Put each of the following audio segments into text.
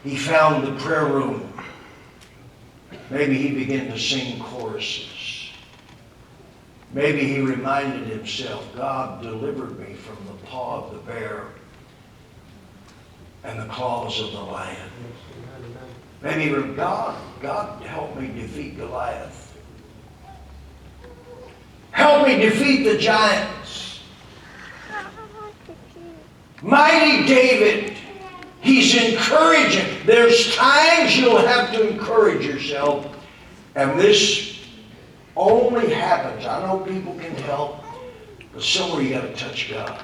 he found the prayer room. Maybe he began to sing choruses. Maybe he reminded himself, God delivered me from the paw of the bear and the claws of the lion. Maybe God help me defeat Goliath. Help me defeat the giants. Mighty David, he's encouraging. There's times you'll have to encourage yourself, and this only happens. I know people can help, but somewhere you got to touch God.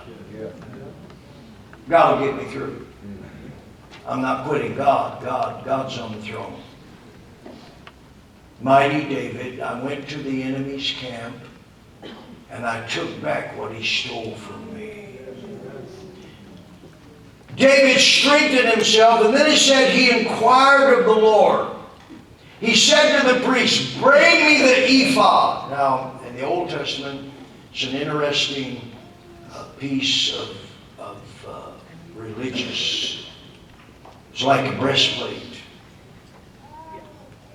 God will get me through. I'm not quitting God. God's on the throne. Mighty David, I went to the enemy's camp and I took back what he stole from me. David strengthened himself, and then he said he inquired of the Lord. He said to the priest, bring me the ephod. Now, in the Old Testament, it's an interesting piece of religious. It's like a breastplate.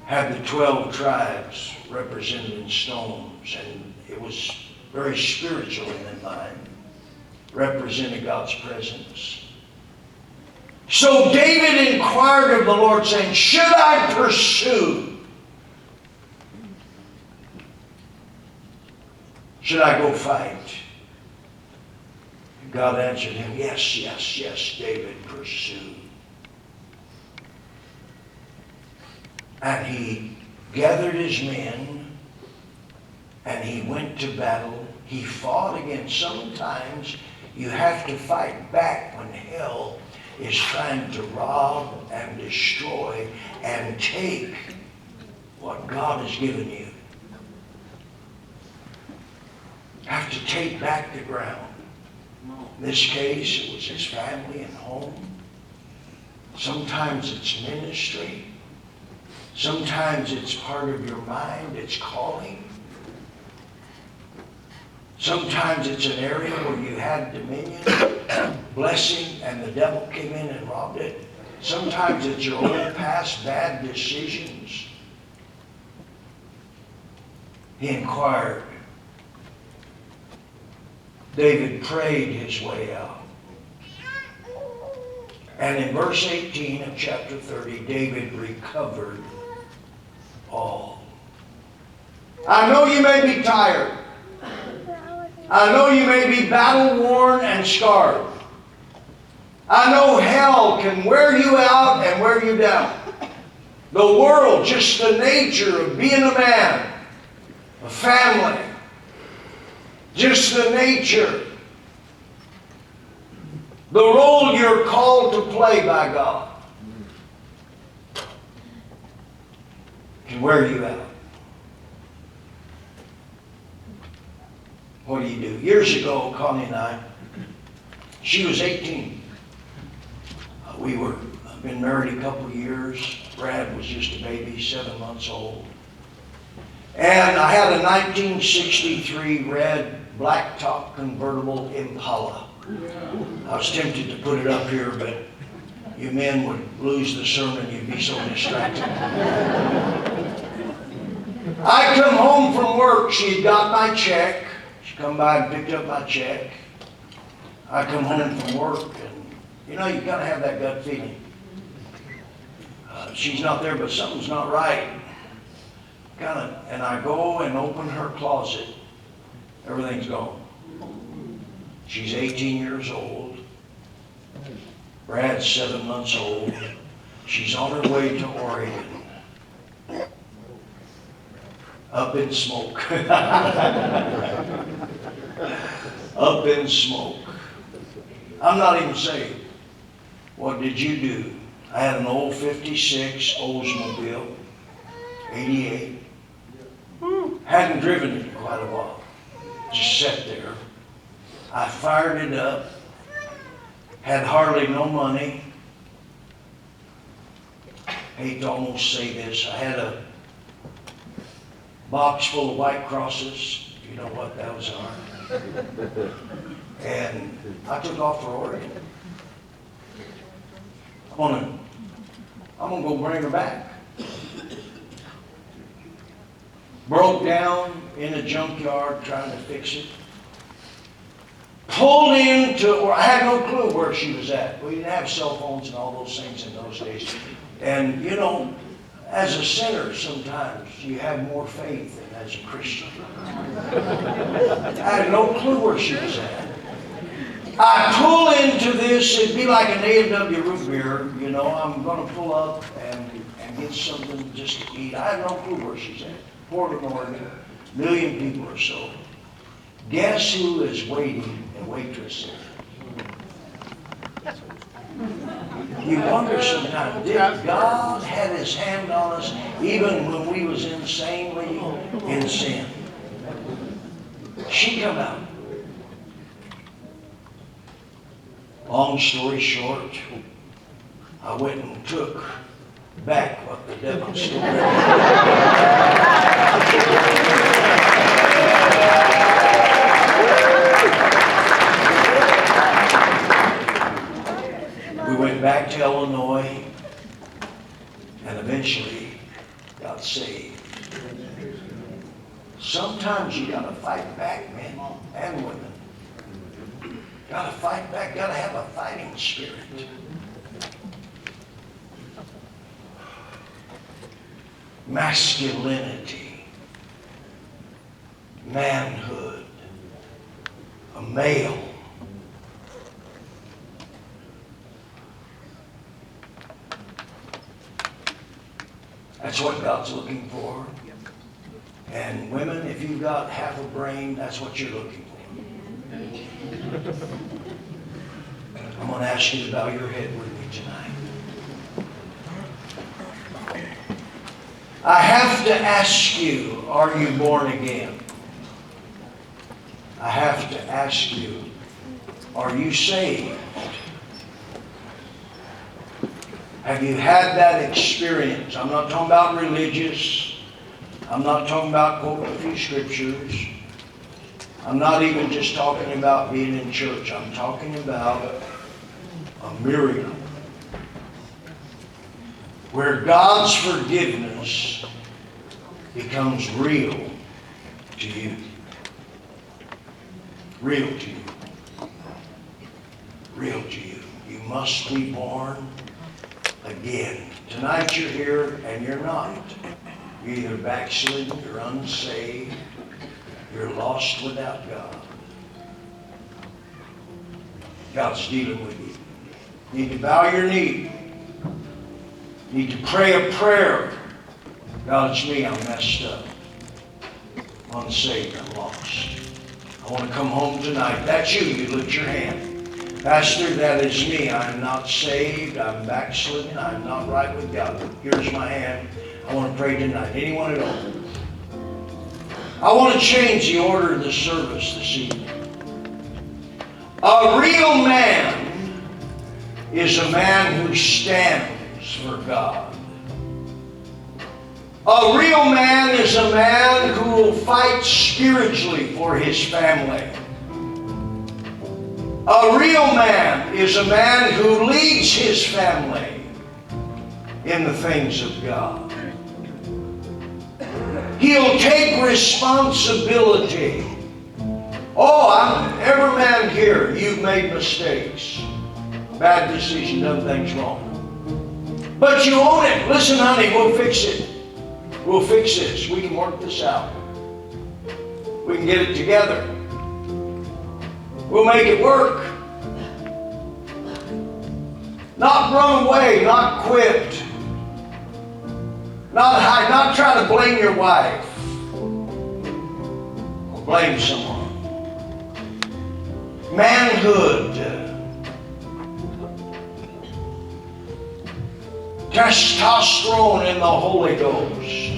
Had the 12 tribes represented in stones, and it was very spiritual in their mind. Represented God's presence. So David inquired of the Lord, saying, should I pursue? Should I go fight? And God answered him, yes, David, pursue. And he gathered his men, and he went to battle. He fought again. Sometimes you have to fight back when hell is trying to rob and destroy and take what God has given you. Have to take back the ground. In this case, it was his family and home. Sometimes it's ministry. Sometimes it's part of your mind, it's calling. Sometimes it's an area where you had dominion, blessing, and the devil came in and robbed it. Sometimes it's your own past bad decisions. He inquired. David prayed his way out. And in verse 18 of chapter 30, David recovered all. I know you may be tired. I know you may be battle worn and scarred. I know hell can wear you out and wear you down. The world, just the nature of being a man, a family, just the nature, the role you're called to play by God can wear you out. What do you do? Years ago, Connie and I, she was 18. We were been married a couple of years. Brad was just a baby, 7 months old. And I had a 1963 red blacktop convertible Impala. I was tempted to put it up here, but you men would lose the sermon. You'd be so distracted. I come home from work. She had got my check. She come by and picked up my check. I come home from work, and you know, you've got to have that gut feeling. She's not there, but something's not right. And I go and open her closet. Everything's gone. She's 18 years old. Brad's 7 months old. She's on her way to Oregon. Up in smoke. Up in smoke. I'm not even saved. What did you do? I had an old 56 Oldsmobile, 88. Hadn't driven it in quite a while. Just sat there. I fired it up. Had hardly no money. Hate to almost say this. I had a box full of white crosses. You know what those are. And I took off for Oregon. On I'm going to go bring her back. Broke down in a junkyard trying to fix it. Pulled into, or I had no clue where she was at. We didn't have cell phones and all those things in those days. And, you know, as a sinner, sometimes you have more faith than as a Christian. I had no clue where she was at. I pull into this, it'd be like an A&W root beer, you know, I'm going to pull up and get something just to eat. I have no clue where she's at. Portland, Oregon, 1 million people or so. Guess who is waiting and waitressing? You wonder sometimes, did God have His hand on us even when we was insanely in sin? She come out. Long story short, I went and took back what the devil stole. We went back to Illinois and eventually got saved. Sometimes you gotta fight back, men and women. Gotta fight back, gotta have a fighting spirit. Masculinity, manhood, a male. That's what God's looking for. And women, if you've got half a brain, that's what you're looking for. I'm going to ask you to bow your head with me tonight. I have to ask you, are you born again? I have to ask you, are you saved? Have you had that experience? I'm not talking about religious. I'm not talking about quoting a few scriptures. I'm not even just talking about being in church. I'm talking about a miracle where God's forgiveness becomes real to you. Real to you. Real to you. You must be born again. Tonight you're here and you're not. You're either backslidden, you're unsaved, you're lost without God. God's dealing with you. You need to bow your knee. You need to pray a prayer. God, it's me, I'm messed up. I'm unsaved, I'm lost. I want to come home tonight. That's you. You lift your hand. Pastor, that is me. I'm not saved. I'm backslidden. I'm not right with God. Here's my hand. I want to pray tonight. Anyone at all? I want to change the order of the service this evening. A real man is a man who stands for God. A real man is a man who will fight spiritually for his family. A real man is a man who leads his family in the things of God. He'll take responsibility. Oh, every man here, you've made mistakes. Bad decision, done things wrong. But you own it. Listen, honey, we'll fix it. We'll fix this. We can work this out. We can get it together. We'll make it work. Not run away, not quit. Not hide, not try to blame your wife. Or blame someone. Manhood. Testosterone in the Holy Ghost.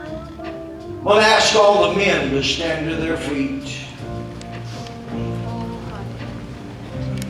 I'm going to ask all the men to stand to their feet.